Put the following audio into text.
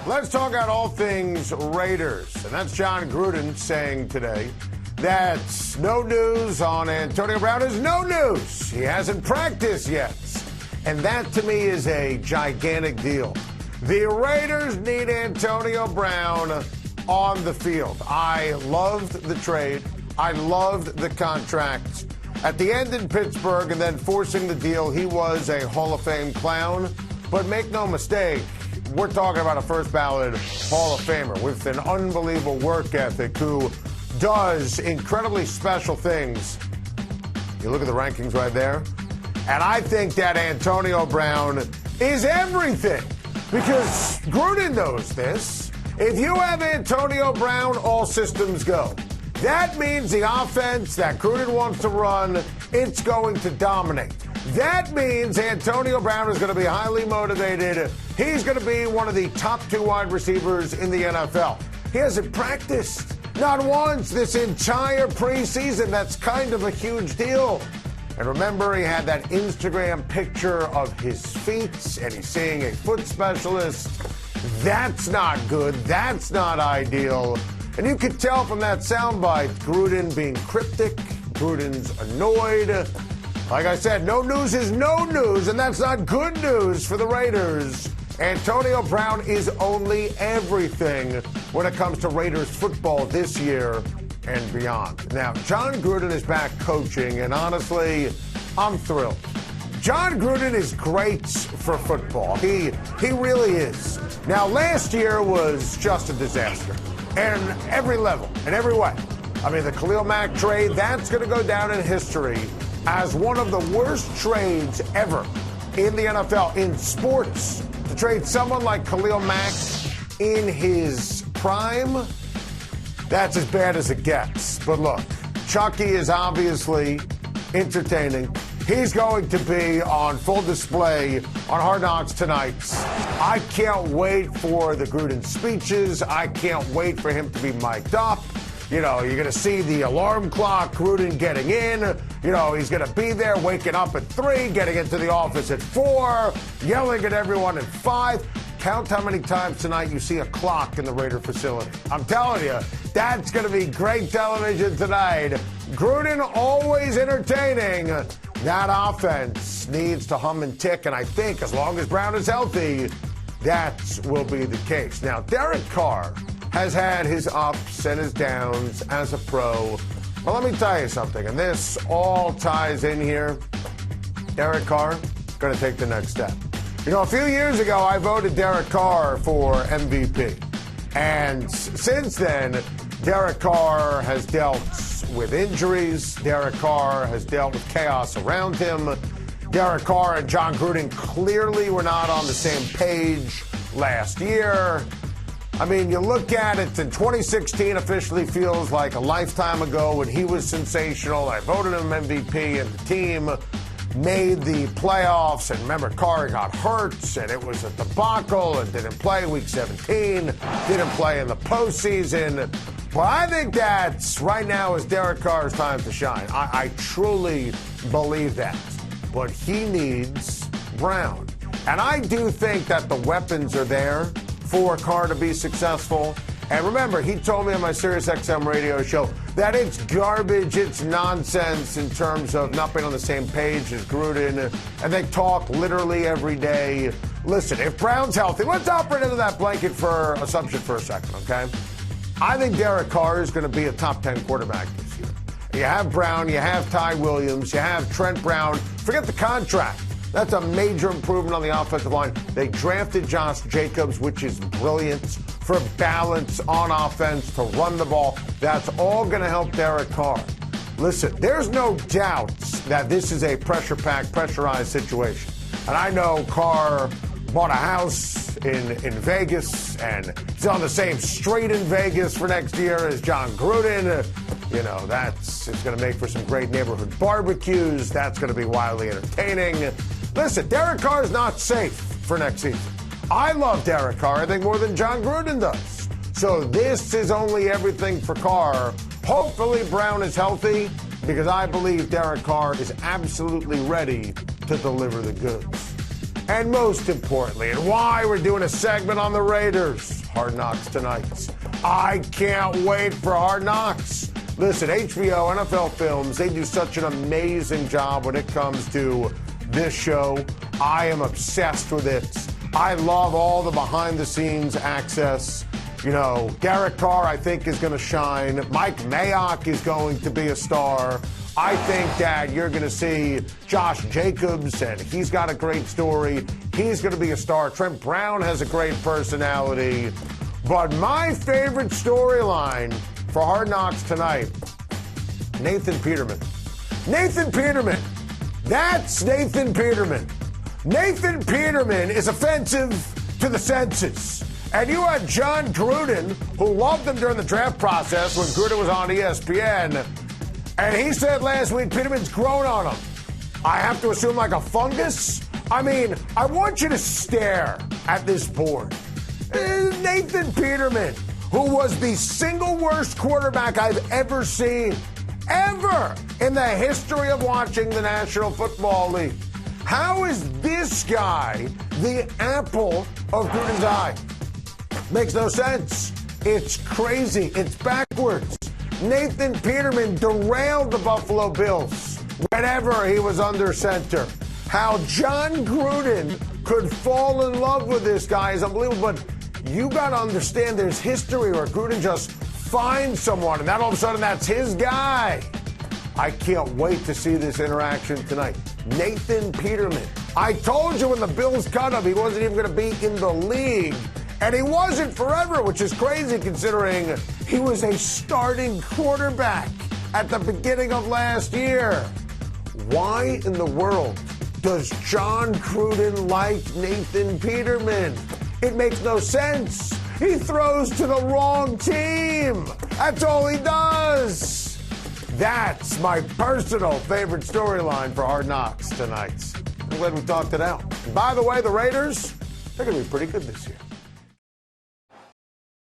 Let's talk about all things Raiders. And that's Jon Gruden saying today that no news on Antonio Brown is no news. He hasn't practiced yet. And that, to me, is a gigantic deal. The Raiders need Antonio Brown on the field. I loved the trade. I loved the contract. At the end in Pittsburgh and then forcing the deal, he was a Hall of Fame clown. But make no mistake, we're talking about a first ballot Hall of Famer with an unbelievable work ethic who does incredibly special things. You look at the rankings right there, and I think that Antonio Brown is everything because Gruden knows this. If you have Antonio Brown, all systems go. That means the offense that Gruden wants to run, it's going to dominate. That means Antonio Brown is going to be highly motivated. He's going to be one of the top 2 wide receivers in the NFL. He hasn't practiced not once this entire preseason. That's kind of a huge deal. And remember, he had that Instagram picture of his feet, and he's seeing a foot specialist. That's not good. That's not ideal. And you could tell from that soundbite, Gruden being cryptic, Gruden's annoyed. Like I said, no news is no news, and that's not good news for the Raiders. Antonio Brown is only everything when it comes to Raiders football this year and beyond. Now, Jon Gruden is back coaching, and honestly, I'm thrilled. Jon Gruden is great for football. He really is. Now, last year was just a disaster, and every level, in every way. I mean, the Khalil Mack trade, that's going to go down in history as one of the worst trades ever in the NFL, in sports. To trade someone like Khalil Mack in his prime, that's as bad as it gets. But look, Chucky is obviously entertaining. He's going to be on full display on Hard Knocks tonight. I can't wait for the Gruden speeches. I can't wait for him to be mic'd up. You know, you're going to see the alarm clock, Gruden getting in. You know, he's going to be there waking up at 3, getting into the office at 4, yelling at everyone at 5. Count how many times tonight you see a clock in the Raider facility. I'm telling you, that's going to be great television tonight. Gruden always entertaining. That offense needs to hum and tick, and I think as long as Brown is healthy, that will be the case. Now, Derek Carr has had his ups and his downs as a pro. But let me tell you something, and this all ties in here. Derek Carr going to take the next step. You know, a few years ago, I voted Derek Carr for MVP. And since then, Derek Carr has dealt with injuries. Derek Carr has dealt with chaos around him. Derek Carr and Jon Gruden clearly were not on the same page last year. I mean, you look at it, in 2016 officially feels like a lifetime ago when he was sensational. I voted him MVP, and the team made the playoffs. And remember, Carr got hurt, and it was a debacle, and didn't play Week 17, didn't play in the postseason. But I think that's, right now, is Derek Carr's time to shine. I truly believe that. But he needs Brown. And I do think that the weapons are there for Carr to be successful. And remember, he told me on my SiriusXM radio show that it's garbage, it's nonsense in terms of not being on the same page as Gruden. And they talk literally every day. Listen, if Brown's healthy, let's operate into that blanket for assumption for a second, okay? I think Derek Carr is going to be a top 10 quarterback this year. You have Brown, you have Ty Williams, you have Trent Brown. Forget the contract. That's a major improvement on the offensive line. They drafted Josh Jacobs, which is brilliant, for balance on offense, to run the ball. That's all going to help Derek Carr. Listen, there's no doubt that this is a pressure-packed, pressurized situation. And I know Carr bought a house in Vegas, and he's on the same street in Vegas for next year as Jon Gruden. You know, it's going to make for some great neighborhood barbecues. That's going to be wildly entertaining. Listen, Derek Carr is not safe for next season. I love Derek Carr, I think, more than Jon Gruden does. So this is only everything for Carr. Hopefully Brown is healthy, because I believe Derek Carr is absolutely ready to deliver the goods. and most importantly, and why we're doing a segment on the Raiders. Hard Knocks tonight. I can't wait for Hard Knocks. Listen, HBO, NFL Films, they do such an amazing job when it comes to this show. I am obsessed with it. I love all the behind-the-scenes access. You know, Derek Carr, I think, is going to shine. Mike Mayock is going to be a star. I think that you're going to see Josh Jacobs, and he's got a great story. He's going to be a star. Trent Brown has a great personality. But my favorite storyline for Hard Knocks tonight, Nathan Peterman. Nathan Peterman. That's Nathan Peterman. Nathan Peterman is offensive to the senses. And you had Jon Gruden, who loved him during the draft process when Gruden was on ESPN. And he said last week, Peterman's grown on him. I have to assume like a fungus? I mean, I want you to stare at this board. Nathan Peterman, who was the single worst quarterback I've ever seen, ever in the history of watching the National Football League. How is this guy the apple of Gruden's eye? Makes no sense. It's crazy. It's backwards. Nathan Peterman derailed the Buffalo Bills whenever he was under center. How Jon Gruden could fall in love with this guy is unbelievable. But you got to understand there's history where Gruden just finds someone, and then all of a sudden that's his guy. I can't wait to see this interaction tonight. Nathan Peterman. I told you when the Bills cut him, he wasn't even going to be in the league. And he wasn't forever, which is crazy considering he was a starting quarterback at the beginning of last year. Why in the world does Jon Gruden like Nathan Peterman? It makes no sense. He throws to the wrong team. That's all he does. That's my personal favorite storyline for Hard Knocks tonight. I'm glad we talked it out. And by the way, the Raiders, they're going to be pretty good this year.